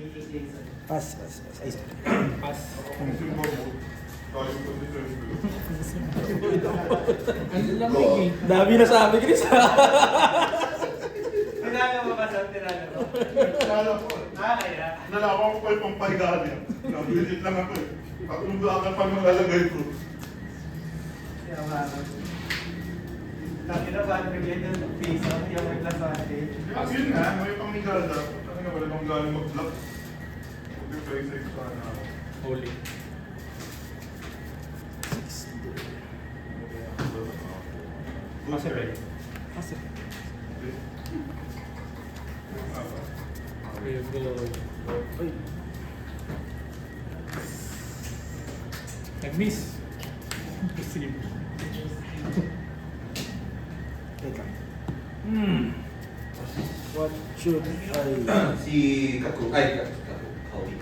Pass, pass, pass. Ay, sorry. Pass. Ang lamig eh. Dami na sabi, Chris. Tinala mo ba sa tinala mo? Kala ko. Kaya. Nalaman ko pa yung pampahigaan niya. Nabilit lang ako eh. Tatlong blakan pa malalagay ko. Kaya bakit? Tangina ba bigyan ng piso yung may plasante? Kasi yun nga, may pangigada. Kasi nga wala nang galing mag-block. Buti pa yung sex pa na ako. Holy. Possible. Kasi, We go. ay, Nag-miss. Receive. wait lang. What should I... Si Kaku, ay Kaku, Kawi.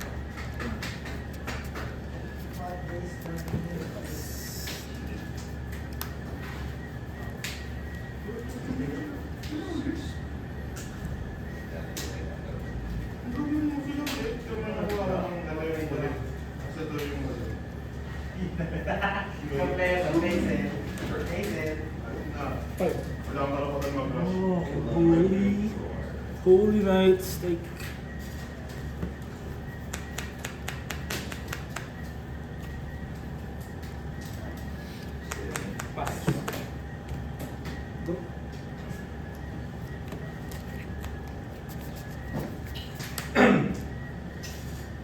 Kompleto, basic. Basic. Five. Wala akong karapatan mag-rush. Oh, holy night steak. Pass. Go.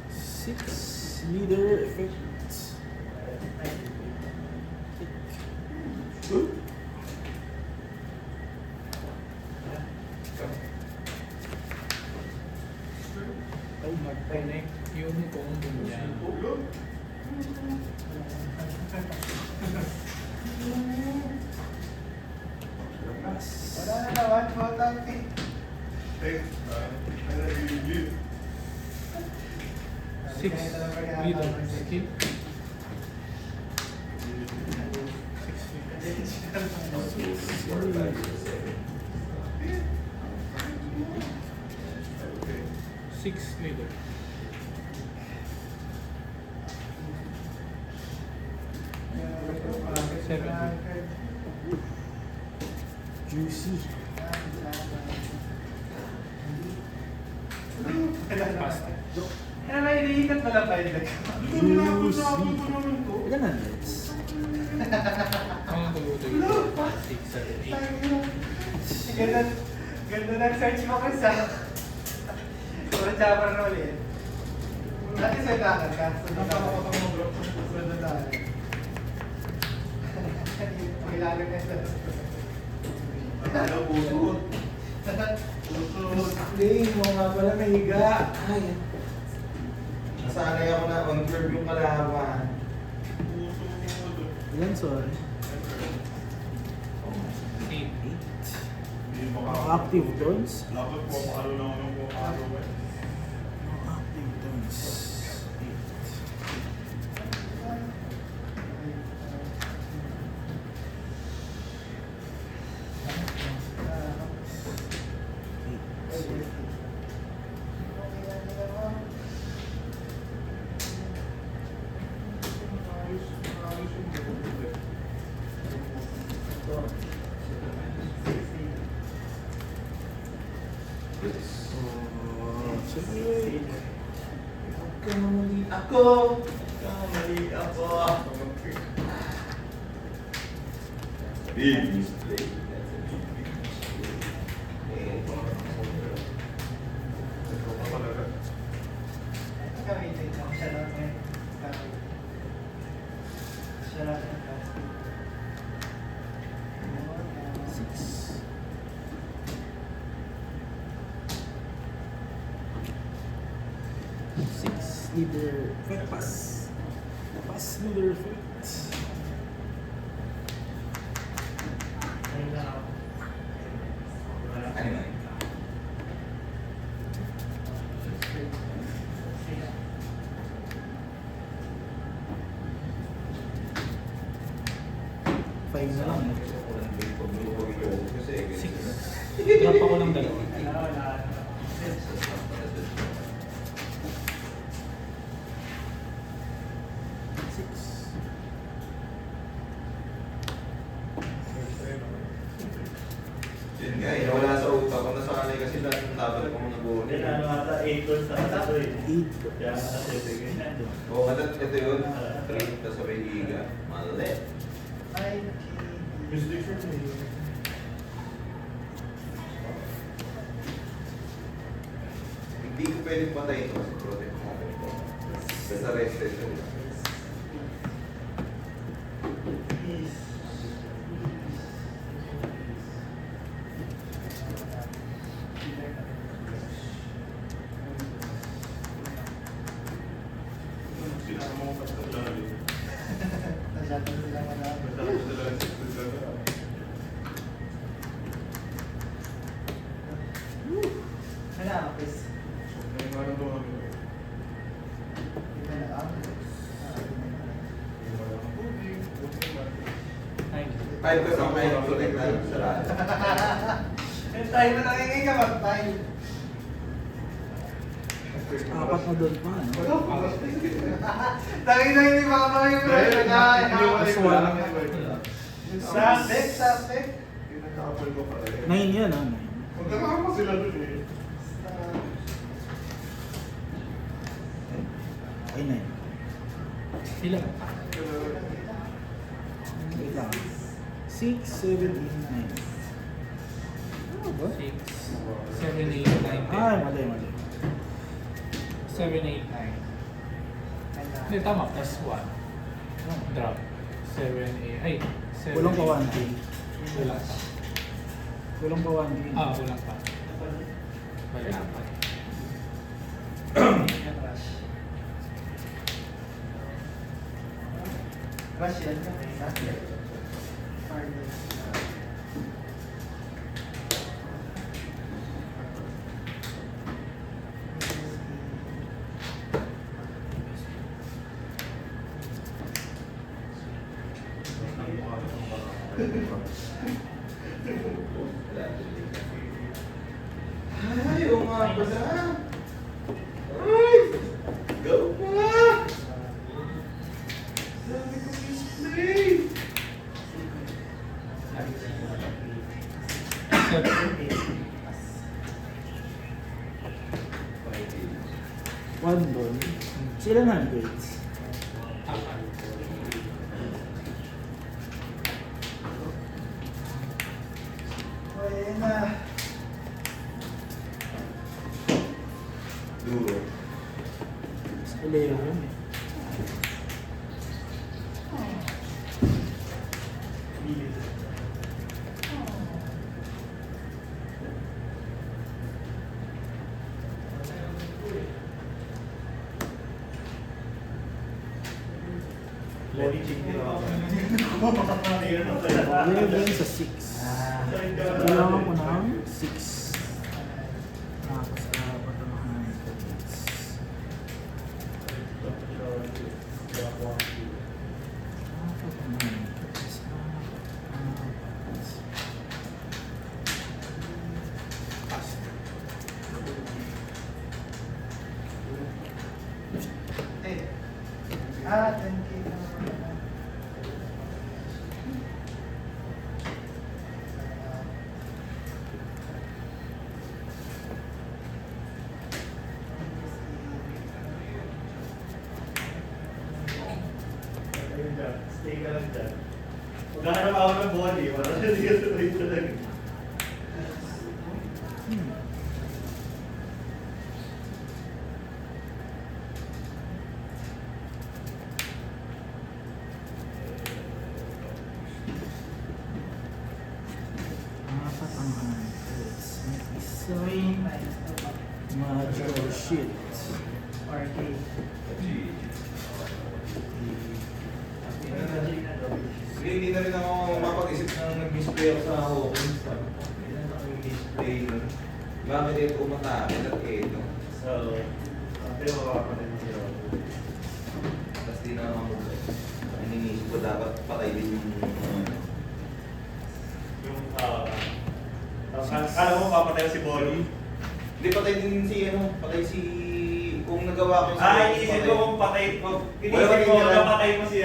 Six leader effect. Ay, mag-connect yung combo niya. Wala na naman, importante. Six. Leader. Skip. Six leader. Seven. Juicy. Pass. Kaya may iniikot mo lang ba yun? Juicy. Ilan na nets? Ang tuloy-tuloy. Six, seven, eight. Ganda nag-search mo ko sa... Puro chopper na ulit. Dati sa kakad ka. Sunod na tayo. Pangilalim na siya. Ano, pusod. Play mo nga pala nahiga. Ay. Nasanay ako na on-curve yung kalaban. Ilan, sorry? Eight. Active dons? Dapat po makalo na ako ng pumapalo eh. Active dons. Sige. Kamali ako. Kamali ako. Big mistake. Gamitin mo. Siya lang eh. Siya lang eh. Six leader effect pass. Pass leader effect. Ano yun? Five na lang. Six. Drop ako ng dalawa. Babalik ko muna buo. Yan, ano ata, 8 goals na ata ito eh. 8 Kaya kasi ganyan. Oo, ito yun. 3, tapos sabay higa. Mali. Ay, Hindi ko pwedeng patay ito kasi protect natin ito. Basta rested ko. Sinama mo pa sa lalim. nasyado sila manalo. Matapos na lang sa pagkaka. Ano, Chris? May mga nito kami. Hindi na lang. May mga tubig, okay ba? 5 ko sa may protect natin sa lahat. Yung tayo na nangingay ka, mag-tayo. Apat na doon pa, no? Tayo na hindi makapag yung Dahil, nagkakain. iniwalay ko lang. Subject, subject. Pinagkakapal ko pala eh. 9 yan, ah. 9. Magkakapa sila dun eh. Ay, 9. Ilan? Wait lang. 6, 7, 8, 9. Ano ba? 6, 7, 8, 9, 10. Ay, mali, mali. 7, 8, 9. Hindi, tama. Plus 1. Drop. 7, 8. Ay, 7, Kulang pa 8, 1K. 9. Wala pa. Kulang pa 1K. Ah, kulang pa. Bali, apat. Rush yan. Hardest. Ay, oo nga pala. Ay! Go pa! Sabi ko display! 1 doon. Sila na grades. Apat. Pwede na. Duro. Sa 11. Body check din ako. Ayun ang pala. 11 sa 6. Kailangan ko ng 6. Tapos, patamahan ko. Eh. 10K na naman. Ayun dyan. Stay ka lang dyan. Maghanap ako ng body. Para hindi ka tuloy talaga. Apat ang hundreds. May isa. 3 minus Magical shit. 4K. Sige, hindi na rin ako mapag-isip ng nag-display ako sa Hawkins. Hindi na ako yung display nun. Bakit ito umatake at ito? So, pero makapanin mo siya. Tapos di na ako iniisip ko dapat patay din yung Yung, kala mo papatay si Body? Hindi patay din si patay si kung nagawa ko yung Iniisip ko kung patay ko. Iniisip Wala ko ka na patay mo si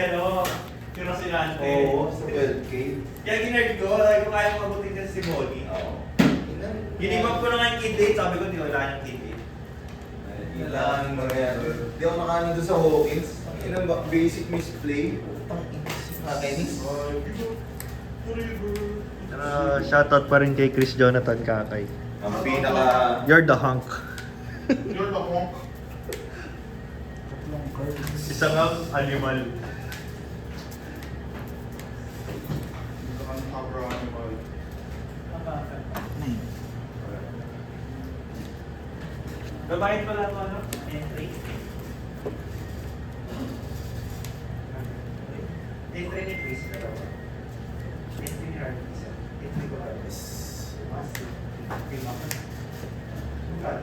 si Rocinante. Oo, sa 12K. Kaya ginerd ko, sabi ko kaya mo abutin kasi si Body. Oo. Ginibag ko na nga yung kid date, sabi ko, di ko kailangan yung kid date. Kailangan mo yan. Di ako nakaano doon sa Hawkins. Ang ina ba, basic misplay. Nakakainis. Shoutout pa rin kay Chris Jonathan Kakay. Ang pinaka... You're the hunk. You're the honk. Tatlong cards. Isang animal. Ang habra animal. Nine. Babae pala ito, ano? Entry. Entry ni Chris, dalawa. Entry ni Harvey, isa. Entry ko Harvey. Mas. Film ako na. Sugat.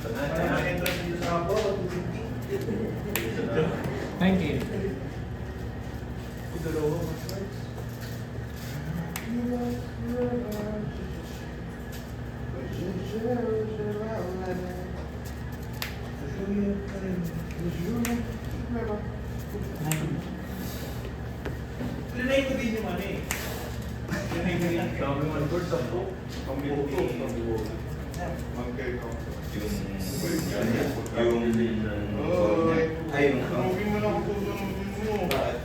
Ang entrance dito sa ako, 19. Idoloho, mas Nine. Trinay ko din yung ano eh. Trinay ko din. Sabi mo, Lord, sa book. Ang buto, ang buto. Mag-cake ako. Ay, Sunugin mo na ako, sunugin mo. Bakit?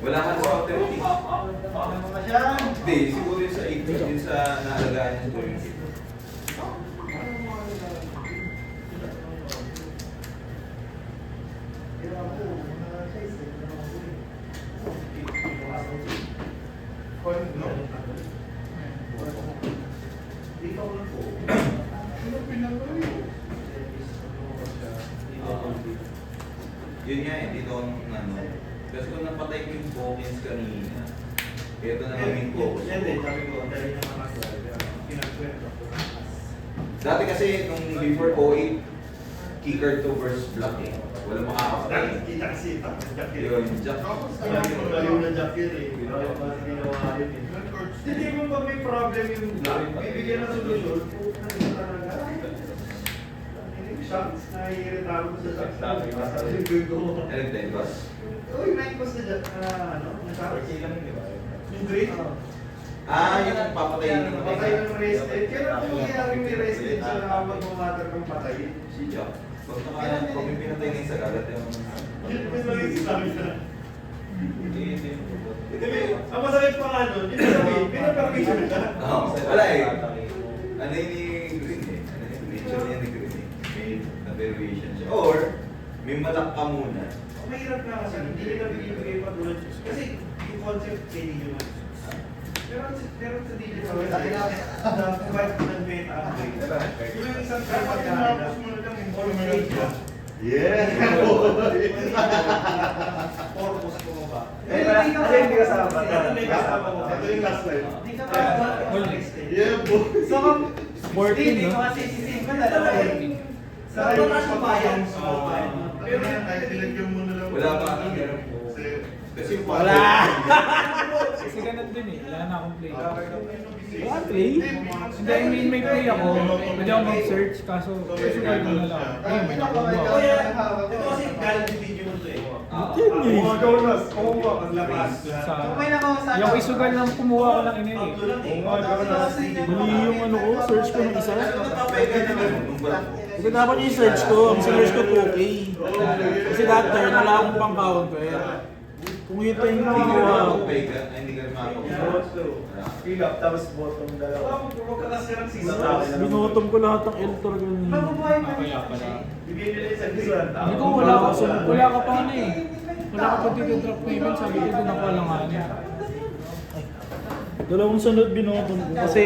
Wala ka sa 30. Ano ba siya? Hindi, siguro yung sa 8. Yung sa naalagaan niya siguro yung 8. No? Dito ako lang po. Ano pinagay? Yun nga eh, dito ako nung ano. Kasi kung napatay ko yung Hawkins kanina, kaya ito na namin focus. Yan din, sabi ko, dahil na mga swell, pero pinagkwento ko. Dati kasi nung before 08, kicker to versus block eh. Walang makakapatay. Kita kasi, Jack yun. Yun, Jack. Tapos Sabi ko, baliw na Jack yun eh. Ginawa ko kasi ginawa yun eh. ilan cards? Hindi mo pag may problem yung block, bibigyan ng solusyon, ano na talaga? Shots, naiirita ako sa shots. Sabi ko, Eric Davis. uy, may cost na dyan, ano, na shots. Yung grade? Ah, yung papatayin ng Patay ng rested. Kaya kung nangyayari may rested siya na mag-matter kang patayin. Si Jack. Pag may pinatay na isa, gagat yung... Yun lang yung sinabi na. Hindi. Ang masakit pa nga nun, yun sabihin, pinapermission siya. Oo, wala eh. Ano yun ni Green eh? Ano yun? Nature niya ni Green eh. May na-variation siya. Or, may malak ka muna. Mahirap nga kasi, hindi nila binibigay pa tulad. Kasi yung concept kay Digimon. Pero sa Digimon, dapat ng beta upgrade. Yung isang Dapat kaya tinapos mo na lang yung tournament mo. Purpose ko ba? Kasi hindi kasama. Hindi kasama ko. Ito yung last line. Hindi ka pa Yeah, boy. So, Sporting, Hindi no? ko kasi sisig ko dalawa eh. Sa ano ka bayan? Pero yan, kahit nilagyan mo na lang. Wala pa. Kasi yung Kasi ganun din eh. Wala na akong play. Wala Play? Hindi, I mean may play ako. Pwede ako mag-search kaso sugal ko na lang. Ayun, may nakuha Ito ako. yan. Ito kasi galing yung video mo to eh. Mga gawlas, kuha, paglabas. Sa, may nakausap. yung isugal lang kumuha ko lang ini eh. Pagdo lang eh. Mga gawlas. Mali yung ano ko, search ko ng isa. Napapay ka naman. Kasi dapat yung search ko, ang search ko 2K. Kasi that turn, wala akong pang counter. Kung ito yung nakuha ko. Hindi ka makapag. Fill up, tapos bottom dalawa. Huwag ka kasi ng season. Binotom ko lahat ng L talaga. Mabubuhay pa Kaya pala. Bibigyan nila isang season. Hindi ko wala ka pa ano eh. Wala ka pa dito drop payment. Sabi ko doon ako lang ano. Dalawang sunod binotom ko. Kasi